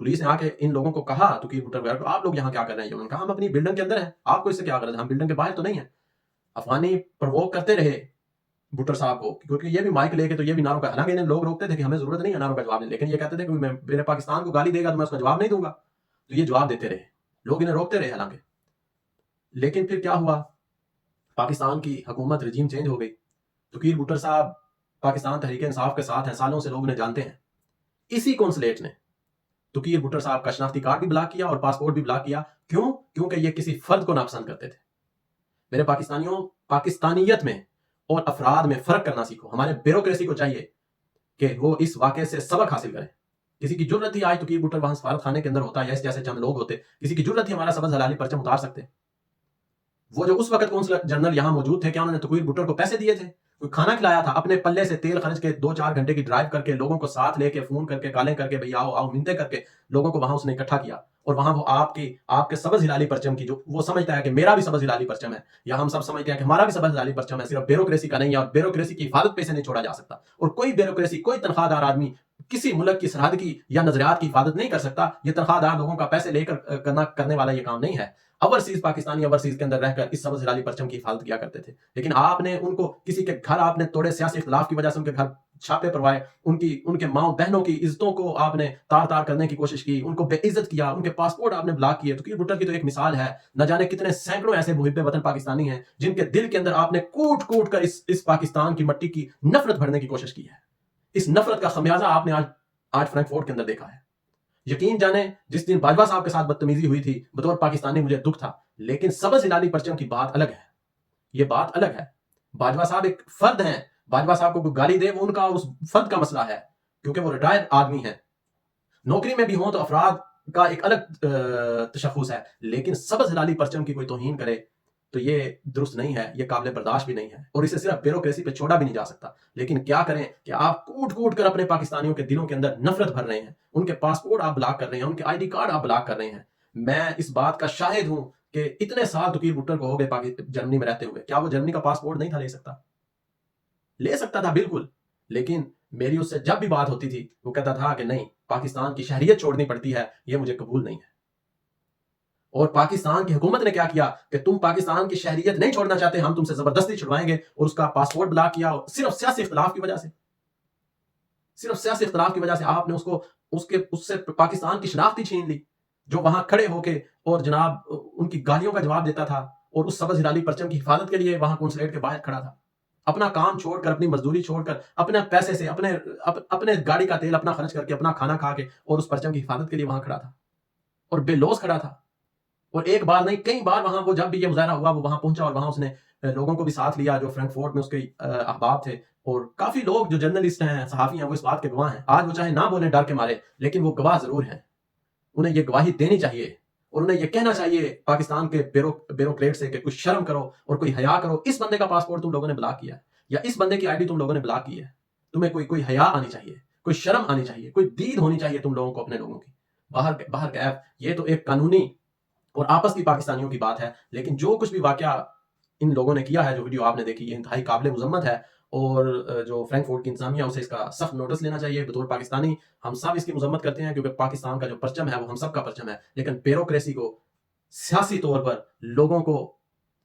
Police نے آ کے ان لوگوں کو کہا تقیر بھٹر وغیرہ کو آپ لوگ یہاں کیا کر رہے ہیں؟ انہوں نے کہا ہم اپنی بلڈنگ کے اندر ہیں، آپ کو اس سے کیا غرض ہے، ہم بلڈنگ کے باہر تو نہیں ہیں۔ افغانی پرووک کرتے رہے بھٹر صاحب کو، کیونکہ یہ بھی مائک لے کے تو یہ بھی نعروں کا، حالانکہ انہیں لوگ روکتے تھے کہ ہمیں ضرورت نہیں ہے نعروں کا جواب دینے، لیکن یہ کہتے تھے کہ میرے پاکستان کو گالی دے گا تو میں اس کا جواب نہیں دوں گا، تو یہ جواب دیتے رہے، لوگ انہیں روکتے رہے حالانکہ۔ لیکن پھر کیا ہوا، پاکستان کی حکومت رجیم چینج ہو گئی، تقیر بھٹر صاحب پاکستان تحریک انصاف کے ساتھ ہیں، سالوں سے لوگ انہیں جانتے ہیں۔ اسی کونسلیٹ نے تقیر بھٹر صاحب کا شناختی کارڈ بھی بلاک کیا اور پاسپورٹ بھی بلاک کیا۔ کیوں؟ کیونکہ یہ کسی فرد کو ناپسند کرتے تھے۔ میرے پاکستانیوں، پاکستانیت میں اور افراد میں فرق کرنا سیکھو۔ ہمارے بیوروکریسی کو چاہیے کہ وہ اس واقعے سے سبق حاصل کریں۔ کسی کی جرت ہی آج تقیر بھٹر وہاں سفارت خانے کے اندر ہوتا ہے، اس جیسے چند لوگ ہوتے، کسی کی جرت ہی ہمارا سبز حلالی پرچم اتار سکتے۔ وہ جو اس وقت کونسلر جنرل یہاں موجود تھے، کیا انہوں نے تقیر بھٹر کو پیسے دیے تھے؟ کوئی کھانا کھلایا تھا؟ اپنے پلے سے تیل خرچ کے 2-4 گھنٹے کی ڈرائیو کر کے لوگوں کو ساتھ لے کے فون کر کے کالیں کر کے بھئی آؤ آؤ منتیں کر کے لوگوں کو وہاں اس نے اکٹھا کیا، اور وہاں وہ آپ کے سبز ہلالی پرچم کی، جو وہ سمجھتا ہے کہ میرا بھی سبز ہلالی پرچم ہے، یا ہم سب سمجھتے ہیں کہ ہمارا بھی سبز ہلالی پرچم ہے، صرف بیوروکریسی کا نہیں ہے، اور بیوروکریسی کی حفاظت پہ سے نہیں چھوڑا جا سکتا، اور کوئی بیوروکریسی، کوئی تنخواہ دار آدمی کسی ملک کی سرحد کی یا نظریات کی حفاظت نہیں کر سکتا۔ یہ تنخواہ دار لوگوں کا پیسے لے کر کرنے والا یہ کام نہیں ہے۔ اوورسیز پاکستانی اوورسیز کے اندر رہ کر اس سبز ہلالی پرچم کی حفاظت کیا کرتے تھے، لیکن آپ نے ان کو کسی کے گھر آپ نے توڑے، سیاسی اختلاف کی وجہ سے ان کے گھر چھاپے پروائے، ان کے ماؤں بہنوں کی عزتوں کو آپ نے تار تار کرنے کی کوشش کی، ان کو بے عزت کیا، ان کے پاسپورٹ آپ نے بلاک کیے۔ تقیر بھٹر کی تو ایک مثال ہے، نہ جانے کتنے سینکڑوں ایسے محب وطن پاکستانی ہیں جن کے دل کے اندر آپ نے کوٹ کوٹ کر اس پاکستان کی مٹی کی نفرت بھرنے کی کوشش کی ہے۔ اس نفرت کا خمیازہ آپ نے آج فرینکفورٹ کے اندر دیکھا ہے۔ یقین جانیں جس دن باجوہ صاحب کے ساتھ بدتمیزی ہوئی تھی، بطور پاکستانی مجھے دکھ تھا، لیکن سبز ہلالی پرچم کی بات الگ ہے، یہ بات الگ ہے۔ باجوہ صاحب ایک فرد ہیں، باجوہ صاحب کو کوئی گالی دے وہ ان کا اور اس فرد کا مسئلہ ہے، کیونکہ وہ ریٹائرڈ آدمی ہیں، نوکری میں بھی ہوں تو افراد کا ایک الگ تشخص ہے، لیکن سبز ہلالی پرچم کی کوئی توہین کرے تو یہ درست نہیں ہے، یہ قابل برداشت بھی نہیں ہے، اور اسے صرف بیوروکریسی پہ چھوڑا بھی نہیں جا سکتا۔ لیکن کیا کریں کہ آپ کوٹ کوٹ کر اپنے پاکستانیوں کے دلوں کے اندر نفرت بھر رہے ہیں، ان کے پاسپورٹ آپ بلاک کر رہے ہیں، ان کے آئی ڈی کارڈ آپ بلاک کر رہے ہیں۔ میں اس بات کا شاہد ہوں کہ اتنے سال تقیر بھٹر کو ہو گئے جرمنی میں رہتے ہوئے، کیا وہ جرمنی کا پاسپورٹ نہیں تھا لے سکتا تھا بالکل، لیکن میری اس سے جب بھی بات ہوتی تھی وہ کہتا تھا کہ نہیں، پاکستان کی شہریت چھوڑنی پڑتی ہے، یہ مجھے قبول نہیں ہے۔ اور پاکستان کی حکومت نے کیا کیا کہ تم پاکستان کی شہریت نہیں چھوڑنا چاہتے، ہم تم سے زبردستی چھڑوائیں گے، اور اس کا پاسپورٹ بلاک کیا، صرف سیاسی اختلاف کی وجہ سے۔ صرف سیاسی اختلاف کی وجہ سے آپ نے اس سے پاکستان کی شناخت ہی چھین لی، جو وہاں کھڑے ہو کے اور جناب ان کی گالیوں کا جواب دیتا تھا، اور اس سبز ہلالی پرچم کی حفاظت کے لیے وہاں کونسلیٹ کے باہر کھڑا تھا، اپنا کام چھوڑ کر، اپنی مزدوری چھوڑ کر، اپنے پیسے سے، اپنے گاڑی کا تیل اپنا خرچ کر کے، اپنا کھانا کھا کے، اور اس پرچم کی حفاظت کے لیے وہاں کھڑا تھا، اور بے لوث کھڑا تھا۔ اور ایک بار نہیں، کئی بار وہاں وہ جب بھی یہ مظاہرہ ہوا وہ وہاں پہنچا، اور وہاں اس نے لوگوں کو بھی ساتھ لیا جو فرینکفورٹ میں اس کے احباب تھے، اور کافی لوگ جو جرنلسٹ ہیں، صحافی ہیں، وہ اس بات کے گواہ ہیں۔ آج وہ چاہے نہ بولیں ڈر کے مارے، لیکن وہ گواہ ضرور ہیں، انہیں یہ گواہی دینی چاہیے، اور انہیں یہ کہنا چاہیے پاکستان کے بیوروکریٹ سے کہ کچھ شرم کرو اور کوئی حیا کرو۔ اس بندے کا پاسپورٹ تم لوگوں نے بلاک کیا ہے، یا اس بندے کی آئی ڈی تم لوگوں نے بلاک کی ہے، تمہیں کوئی حیا آنی چاہیے، کوئی شرم آنی چاہیے، کوئی دید ہونی چاہیے تم لوگوں کو، اپنے لوگوں کی باہر کیف۔ یہ تو ایک قانونی اور آپس کی پاکستانیوں کی بات ہے، لیکن جو کچھ بھی واقعہ ان لوگوں نے کیا ہے، جو ویڈیو آپ نے دیکھی، یہ انتہائی قابل مذمت ہے، اور جو فرینکفورٹ کی انتظامیہ اسے اس کا سخت نوٹس لینا چاہیے۔ بطور پاکستانی ہم سب اس کی مذمت کرتے ہیں، کیونکہ پاکستان کا جو پرچم ہے وہ ہم سب کا پرچم ہے، لیکن بیوروکریسی کو سیاسی طور پر لوگوں کو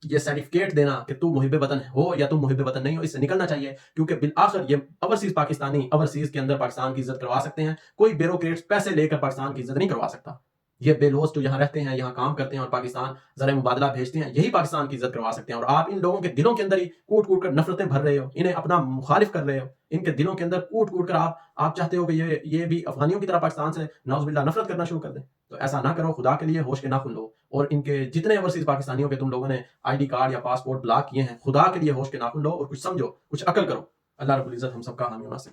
یہ سرٹیفکیٹ دینا کہ تو محب وطن ہو یا تم محب وطن نہیں ہو، اس سے نکلنا چاہیے، کیونکہ بالآخر یہ اوورسیز پاکستانی اوورسیز کے اندر پاکستان کی عزت کروا سکتے ہیں، کوئی بیوروکریٹس پیسے لے کر پاکستان کی عزت نہیں کروا سکتا۔ یہ بے لوث جو یہاں رہتے ہیں، یہاں کام کرتے ہیں اور پاکستان زرعی مبادلہ بھیجتے ہیں، یہی پاکستان کی عزت کروا سکتے ہیں، اور آپ ان لوگوں کے دلوں کے اندر ہی کوٹ کوٹ کر نفرتیں بھر رہے ہو، انہیں اپنا مخالف کر رہے ہو، ان کے دلوں کے اندر کوٹ کوٹ کر آپ چاہتے ہو کہ یہ بھی افغانیوں کی طرح پاکستان سے نعوذ باللہ نفرت کرنا شروع کر دیں۔ تو ایسا نہ کرو، خدا کے لیے ہوش کے ناخن لو، اور ان کے جتنے اوورسیز پاکستانیوں کے تم لوگوں نے آئی ڈی کارڈ یا پاسپورٹ بلاک کیے ہیں، خدا کے لیے ہوش کے ناخن لو اور کچھ سمجھو، کچھ عقل کرو۔ اللہ رب العزت ہم سب کا حامی و ناصر۔